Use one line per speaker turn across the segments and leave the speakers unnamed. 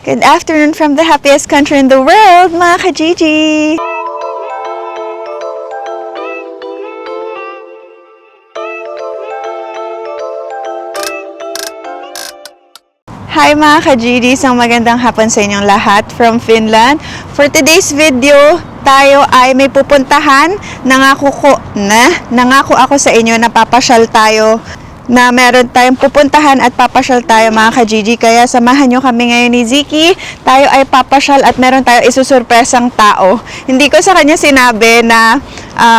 Good afternoon from the happiest country in the world, mga ka-Gigi! Hi mga ka-Gigi! Isang magandang hapon sa inyong lahat from Finland. For today's video, tayo ay may pupuntahan. Nangako ako sa inyo na papasyal tayo, na meron tayong pupuntahan at papasyal tayo mga ka-Gigi. Kaya samahan nyo kami ngayon ni Ziki. Tayo ay papasyal at meron tayo isusurpresang tao. Hindi ko sa kanya sinabi na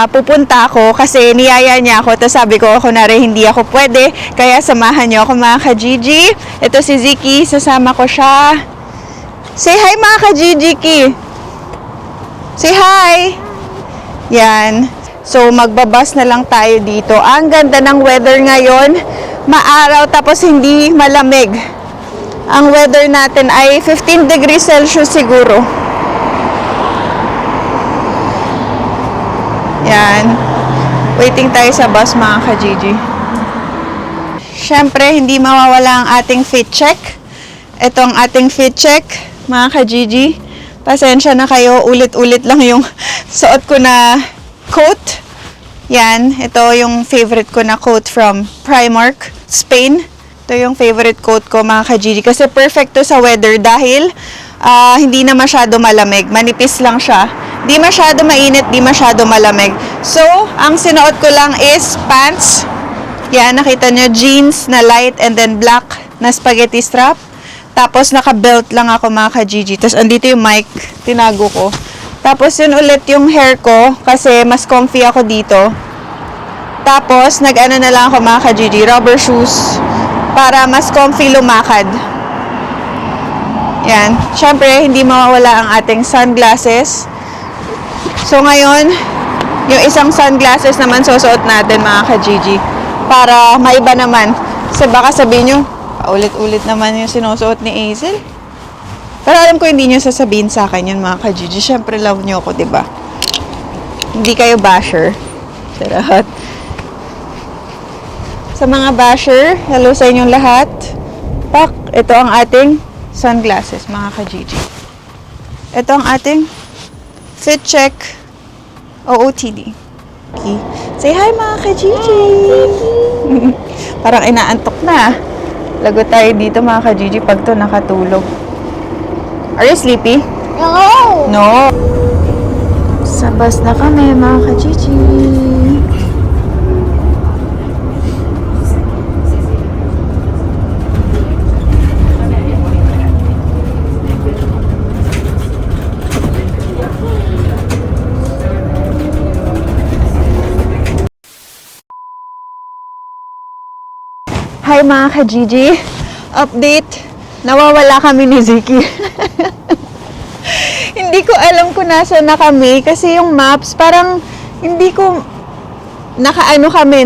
pupunta ako kasi niyaya niya ako. Tapos sabi ko, kunwari hindi ako pwede. Kaya samahan nyo ako mga ka-Gigi. Ito si Ziki, sasama ko siya. Say hi mga ka-Gigi, Ki. Say hi! Yan. So, magbabas na lang tayo dito. Ang ganda ng weather ngayon. Maaraw tapos hindi malamig. Ang weather natin ay 15 degrees Celsius siguro. Yan. Waiting tayo sa bus mga ka-Gigi. Siyempre, hindi mawawala ang ating fit check. Ito ang ating fit check, mga ka-Gigi. Pasensya na kayo, ulit-ulit lang yung suot ko na coat. Yan, ito yung favorite ko na coat from Primark, Spain. Ito yung favorite coat ko mga ka-Gigi kasi perfect to sa weather dahil hindi na masyado malamig. Manipis lang siya. Di masyado mainit, di masyado malamig. So, ang sinuot ko lang is pants. Yan, nakita nyo, jeans na light and then black na spaghetti strap. Tapos naka-belt lang ako mga ka-Gigi. Tapos andito yung mic, tinago ko. Tapos yun ulit yung hair ko kasi mas comfy ako dito. Tapos nag-ano na lang ako mga ka-Gigi, rubber shoes para mas comfy lumakad. Yan. Siyempre, hindi mawawala ang ating sunglasses. So ngayon, yung isang sunglasses naman susuot natin mga ka-Gigi para maiba naman. Kasi baka sabihin nyo, paulit-ulit naman yung sinusuot ni Hazel. Pero alam ko hindi nyo sasabihin sa akin yun mga ka-Gigi. Siyempre love nyo ako, diba? Hindi kayo basher. Sarap. Sa mga basher, hello sa inyong lahat. Pak, ito ang ating sunglasses mga ka-Gigi. Ito ang ating fit check OOTD. Okay. Say hi mga ka-Gigi. Parang inaantok na. Lagot tayo dito mga ka-Gigi pag to nakatulog. Are you sleepy?
No!
No. Sa bus na kami, mga ka-Gigi. Hi mga ka-Gigi. Update. Nawawala kami ni Ziki. Hindi ko alam kung nasa na kami kasi yung maps parang hindi ko nakaano kami,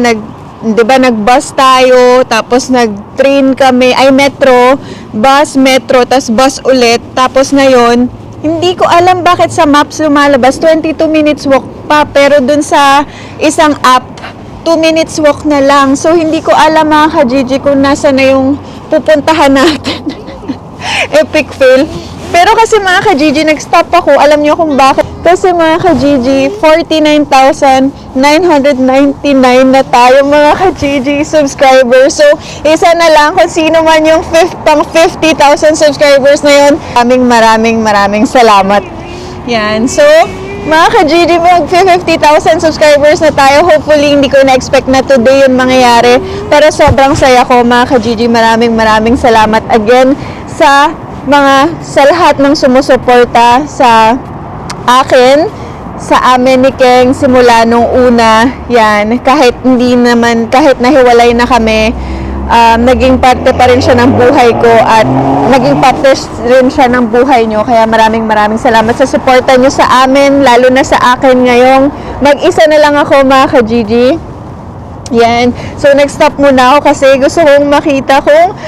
'di ba nag-bus tayo, tapos nag-train kami, ay metro, metro, tas bus ulit, tapos ngayon hindi ko alam bakit sa maps lumalabas 22 minutes walk pa, pero dun sa isang app 2 minutes walk na lang. So hindi ko alam mga ka-Gigi kung nasa na yung pupuntahan natin. Epic fail. Pero kasi mga ka-Gigi, nag-stop ako. Alam nyo kung bakit? Kasi mga ka-Gigi, 49,999 na tayo mga ka-Gigi subscribers. So, isa na lang kung sino man yung pang 50,000 subscribers na yun. Maraming salamat. Yan. So, mga ka-Gigi, mag-50,000 subscribers na tayo. Hopefully, hindi ko na-expect na today yun mangyayari. Pero sobrang saya ko, mga ka-Gigi. Maraming salamat again sa lahat ng sumusuporta sa akin, sa amin ni Keng simula nung una. Yan, kahit nahiwalay na kami, naging parte pa rin siya ng buhay ko at naging parte rin siya ng buhay nyo. Kaya maraming salamat sa suporta nyo sa amin, lalo na sa akin ngayong mag-isa na lang ako mga ka-Gigi. Yan. So, nag-stop muna ako kasi gusto kong makita kung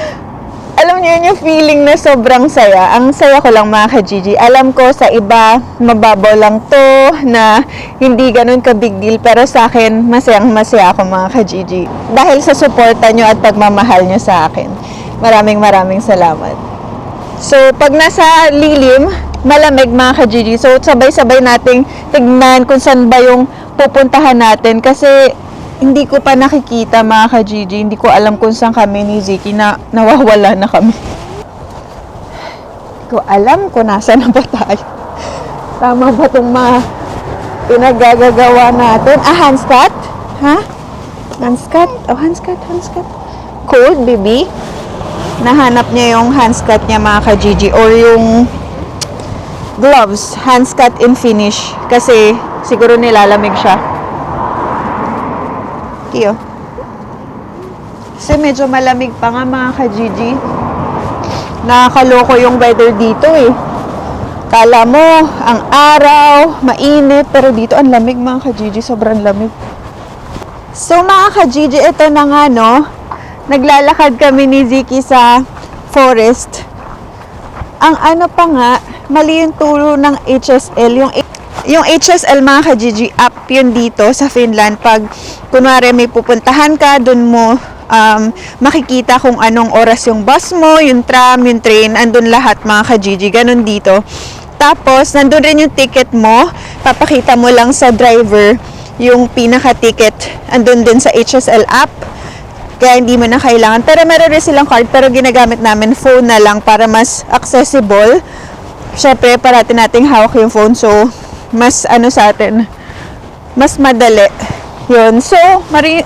alam niyo yung feeling na sobrang saya. Ang saya ko lang mga ka-Gigi. Alam ko sa iba, mababaw lang to, na hindi ganun ka-big deal. Pero sa akin, masaya ako mga ka-Gigi. Dahil sa suporta nyo at pagmamahal nyo sa akin. Maraming salamat. So, pag nasa lilim, malamig mga ka-Gigi. So, sabay-sabay nating tignan kung saan ba yung pupuntahan natin. Kasi, hindi ko pa nakikita mga ka-Gigi. Hindi ko alam kung saan kami ni Ziki na nawawala na kami. Hindi ko alam kung nasa na ba tayo. Tama ba itong mga pinagagagawa natin? Handstand? Ha? Handstand? Oh, handstand. Cold, baby. Nahanap niya yung handstand niya mga ka-Gigi. Or yung gloves. Handstand in finish. Kasi siguro nilalamig siya. Tiyo. Kasi medyo malamig pa nga mga ka-Gigi. Nakakaloko yung weather dito eh. Kala mo, ang araw, mainit, pero dito ang lamig mga ka-Gigi, sobrang lamig. So mga ka-Gigi, ito na nga no, naglalakad kami ni Ziki sa forest. Ang ano pa nga, mali yung turo ng HSL, yung HSL mga ka-Gigi, app yun dito sa Finland. Pag kunwari may pupuntahan ka, dun mo makikita kung anong oras yung bus mo, yung tram, yung train, andun lahat mga ka-Gigi, ganun dito. Tapos, nandun rin yung ticket mo. Papakita mo lang sa driver yung pinaka-ticket. Andun din sa HSL app. Kaya hindi mo na kailangan. Pero meron rin silang card. Pero ginagamit namin phone na lang para mas accessible. Syempre, parati nating hawak yung phone. So, mas ano sa atin, mas madali. Yun. So, mali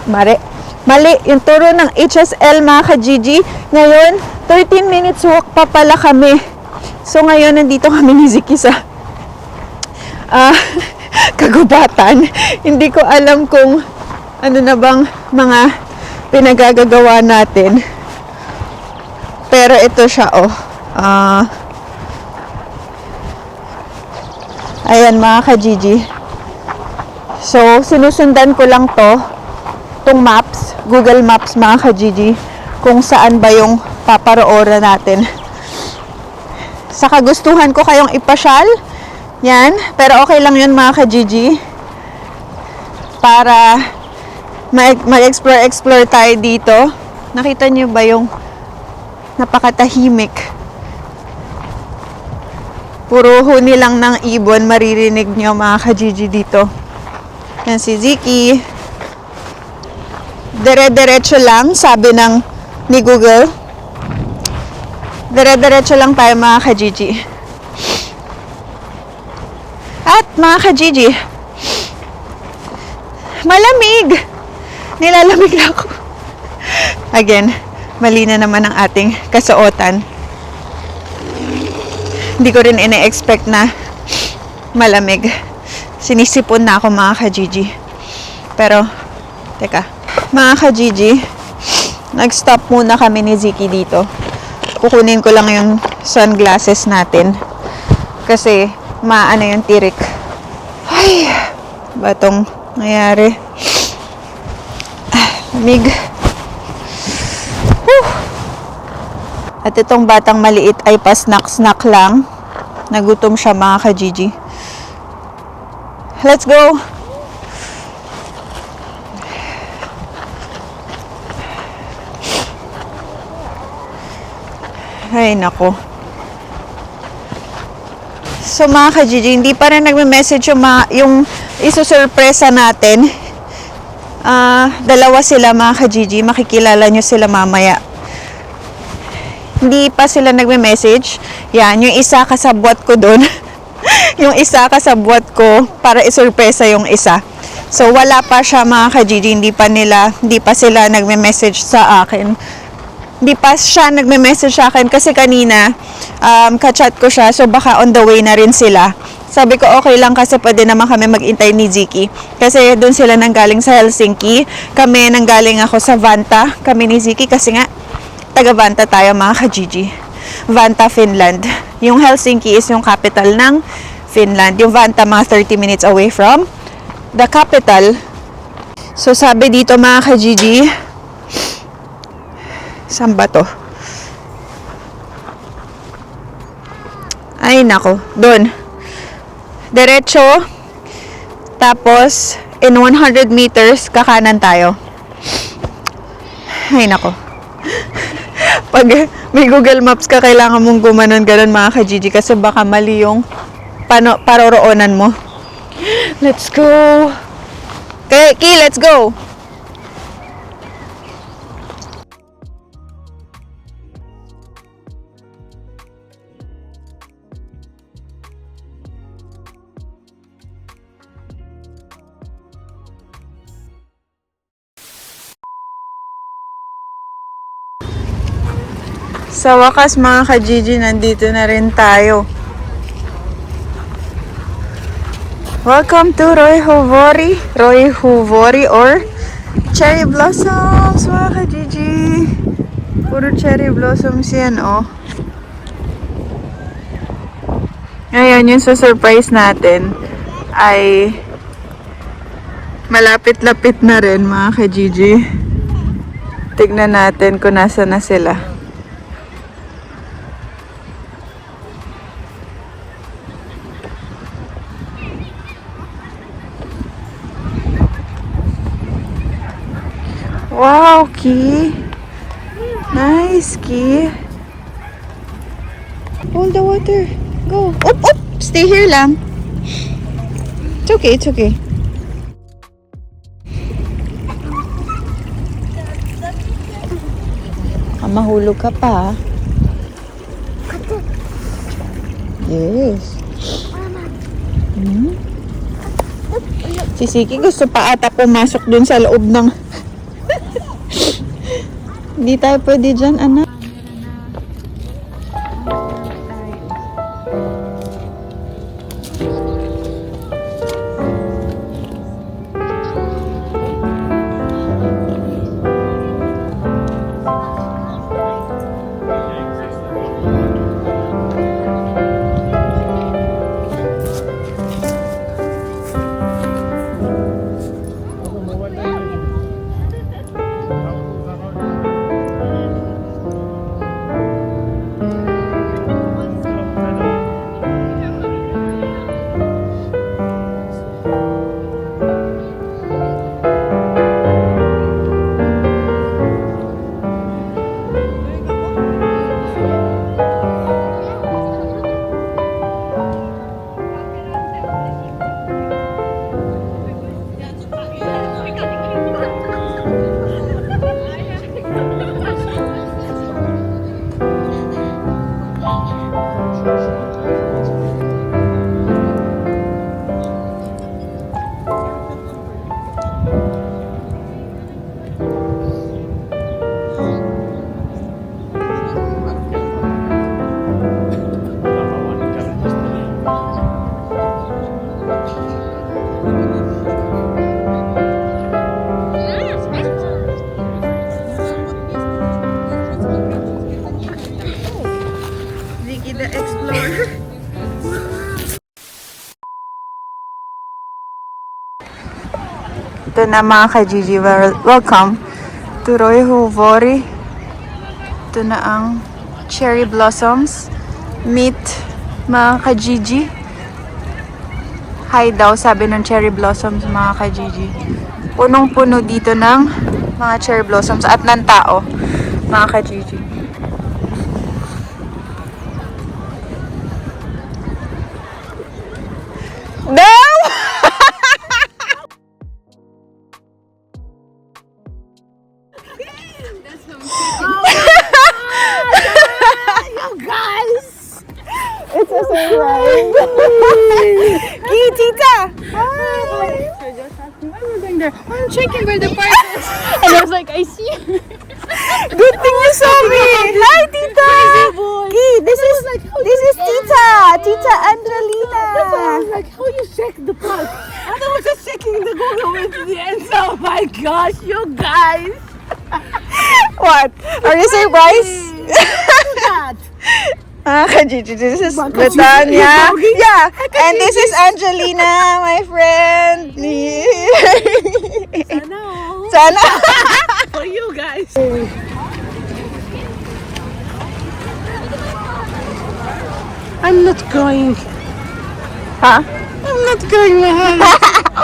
yung turo ng HSL mga ka-Gigi. Ngayon, 13 minutes walk pa pala kami. So ngayon, nandito kami ni Ziki sa kagubatan. Hindi ko alam kung ano na bang mga pinagagagawa natin. Pero ito siya, oh. Ayan mga ka-Gigi. So, sinusundan ko lang tong maps, Google Maps mga ka-Gigi, kung saan ba yung paparooran natin. Sa kagustuhan ko kayong ipasyal, yan, pero okay lang yun mga ka-Gigi, para mag-explore tayo dito. Nakita niyo ba yung napakatahimik? Puro huni lang ng ibon, maririnig niyo mga ka-Gigi dito. Yan si Ziki. Dire-diretso lang, sabi ni Google. Dire-diretso lang tayo mga ka-Gigi. At mga ka-Gigi, malamig! Nilalamig na ako. Again, mali na naman ang ating kasuotan. Hindi ko rin ine-expect na malamig. Sinisipon na ako mga ka-Gigi. Pero, teka. Mga ka-Gigi, nag-stop muna kami ni Ziki dito. Kukunin ko lang yung sunglasses natin. Kasi, maano yung tirik. Ay, ba itong nangyari? Lamig. At itong batang maliit ay pa-snack-snack lang. Nagutom siya mga ka-Gigi. Let's go! Ay, nako. So, mga ka-Gigi, hindi pa rin nagme-message yung isusurpresa natin. Dalawa sila, mga ka-Gigi. Makikilala nyo sila mamaya. Hindi pa sila nagme-message. Yan, yung isa kasabwat ko doon. Yung isa kasabwat ko para isurpresa yung isa. So, wala pa siya, mga ka-Gigi. Hindi pa sila nagme-message sa akin. Di pa siya nagme-message sa akin kasi kanina ka-chat ko siya, so baka on the way na rin sila. Sabi ko okay lang kasi pwede naman kami mag-intay ni Ziki kasi doon sila nanggaling sa Helsinki, kami nanggaling ako sa Vantaa, kami ni Ziki kasi nga taga Vantaa tayo mga ka-Gigi. Vantaa, Finland. Yung Helsinki is yung capital ng Finland. Yung Vantaa mga 30 minutes away from the capital. So sabi dito mga ka-Gigi, saan ba to? Ay, nako. Doon. Diretso. Tapos, in 100 meters, kakanan tayo. Ay, nako. Pag may Google Maps ka, kailangan mong gumanon-ganon mga ka-Gigi kasi baka mali yung paroroonan mo. Let's go! Okay, Ki, let's go! Sa wakas mga ka-Gigi, nandito na rin tayo. Welcome to Roy Huvori or Cherry Blossoms mga ka-Gigi. Puro cherry blossoms yan, oh. Ngayon, yung surprise natin ay malapit-lapit na rin mga ka-Gigi. Tignan natin kung nasa na sila. Wow, Ki. Nice, Ki. Hold the water. Go. Oop, oop. Stay here lang. It's okay, it's okay. Mahulog ka pa. Yes. Si Siki gusto pa ata pumasok dun sa loob ng... Hindi tayo pwede dyan, anak. The Explorer. Ito na mga ka-Gigi, welcome to Roy Huvori. Ito na ang cherry blossoms. Meet mga ka-Gigi. Hi daw, sabi ng cherry blossoms mga ka-Gigi. Punong-puno dito ng mga cherry blossoms at ng tao mga ka-Gigi. No!
You guys!
It's a surprise. Hey, Tita! Hi!
I'm checking where the park is. And I was like, I see you.
Good thing you saw me! Hi, Tita! Hey, this is Tita! Tita Angelina!
That's why I was like, how you check the park? And I was just checking the Google way to the end. Oh my gosh, you guys!
What? Are you surprised?
Look at that.
Ka-Gigi, this is
Baka
Betania.
Gigi,
Yeah, and this is Angelina, my friend.
Sana.
Sana.
For you guys. I'm not going.
Huh?
I'm not going, Mahal.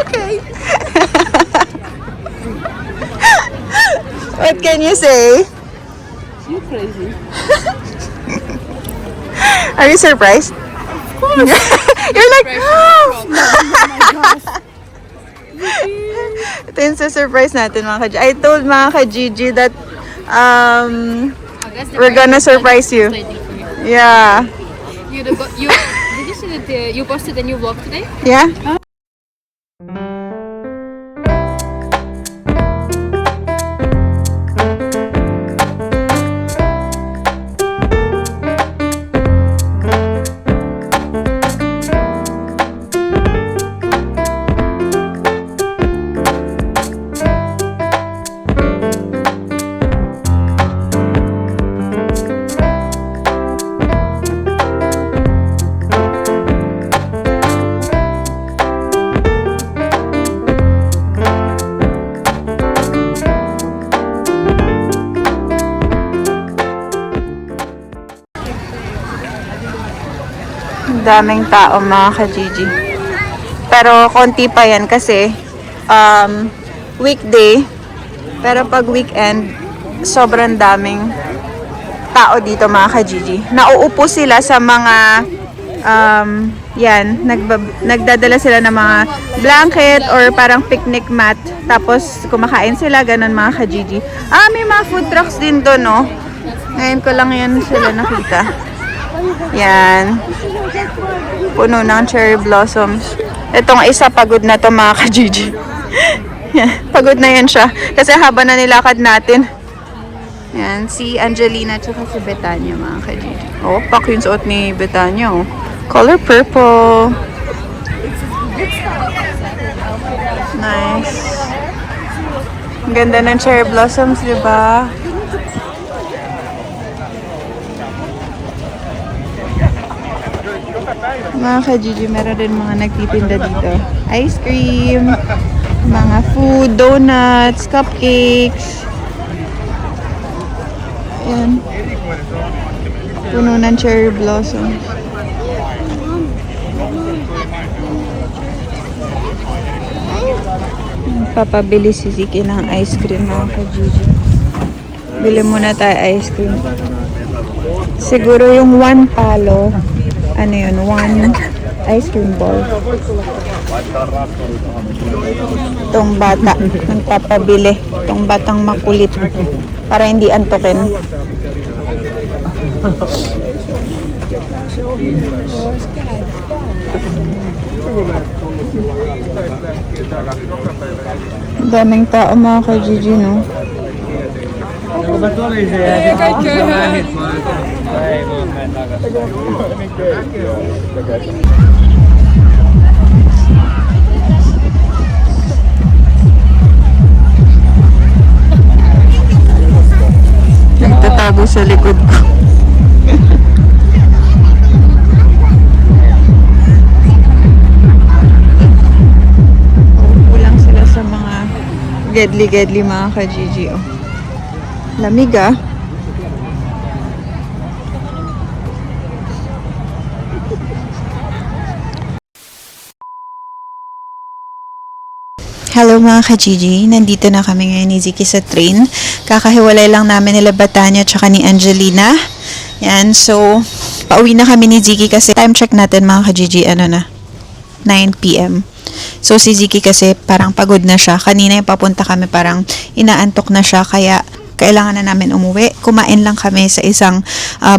Okay. What can you say?
You crazy.
Are you surprised?
Of course.
You're like,
Oh my gosh.
ito yung surprise natin mga ka-Gigi. I told mga ka-Gigi that we're gonna surprise you. Yeah.
Did you see that you posted a new vlog today?
Yeah? Daming tao mga ka-Gigi. Pero konti pa yan kasi weekday. Pero pag weekend, sobrang daming tao dito mga ka-Gigi. Nauupo sila sa mga nagdadala sila ng mga blanket or parang picnic mat. Tapos kumakain sila, ganun mga ka-Gigi. May mga food trucks din doon, no? Ngayon ko lang yan sila nakita. Yan. Puno ng cherry blossoms. Itong isa pagod na to mga ka-Gigi. Yan. Pagod na yan siya. Kasi haba na nilakad natin. Yan. Si Angelina tsaka si Betania mga ka-Gigi. Oh, pak yung suot ni Betania. Oh. Color purple. Nice. Ang ganda ng cherry blossoms, di ba? Mga ka-Gigi, meron din mga nagtitinda dito. Ice cream, mga food, donuts, cupcakes. Ayan. Puno ng cherry blossoms. Papabili si Ziki ng ice cream mga ka-Gigi. Bili muna tayo ice cream. Siguro yung 1 palo. Ano yun? 1 ice cream ball. Itong bata nagpapabili. Itong batang makulit. Para hindi antokin. Daming tao mga ka-Gigi, no? Nagtatago sa likod ko. Kulang sila sa mga gedli mga ka-Gigi. Oh. Lamig ah. Hello mga ka-Gigi, nandito na kami ngayon ni Ziki sa train. Kakahiwalay lang namin nila Betania tsaka ni Angelina. Yan, so pauwi na kami ni Ziki kasi time check natin mga ka-Gigi, 9 PM. So si Ziki kasi parang pagod na siya. Kanina yung papunta kami parang inaantok na siya kaya kailangan na namin umuwi. Kumain lang kami sa isang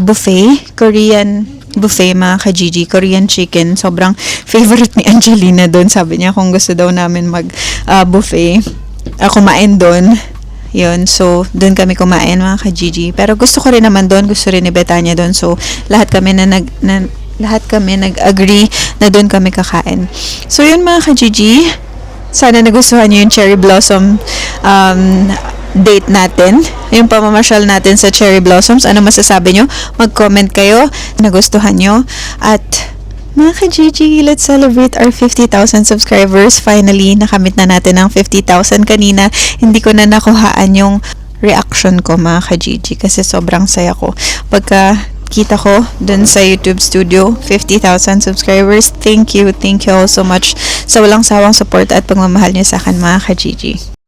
buffet, Korean buffet mga ka-Gigi, Korean chicken. Sobrang favorite ni Angelina doon. Sabi niya kung gusto daw namin mag buffet, kumain doon. Yun, so doon kami kumain mga ka-Gigi. Pero gusto ko rin naman doon, gusto rin ni Betania doon. So lahat kami nag-agree na doon kami kakain. So yun mga ka-Gigi, sana nagustuhan niyo yung cherry blossom date natin, yung pamamasyal natin sa cherry blossoms. Ano masasabi nyo? Mag-comment kayo, nagustuhan nyo. At mga ka-Gigi, let's celebrate our 50,000 subscribers. Finally, nakamit na natin ang 50,000 kanina. Hindi ko na nakuhaan yung reaction ko mga ka-Gigi kasi sobrang saya ko. Pagka kita ko dun sa YouTube studio, 50,000 subscribers. Thank you all so much sa walang sawang support at pagmamahal niyo sa akin mga ka-Gigi.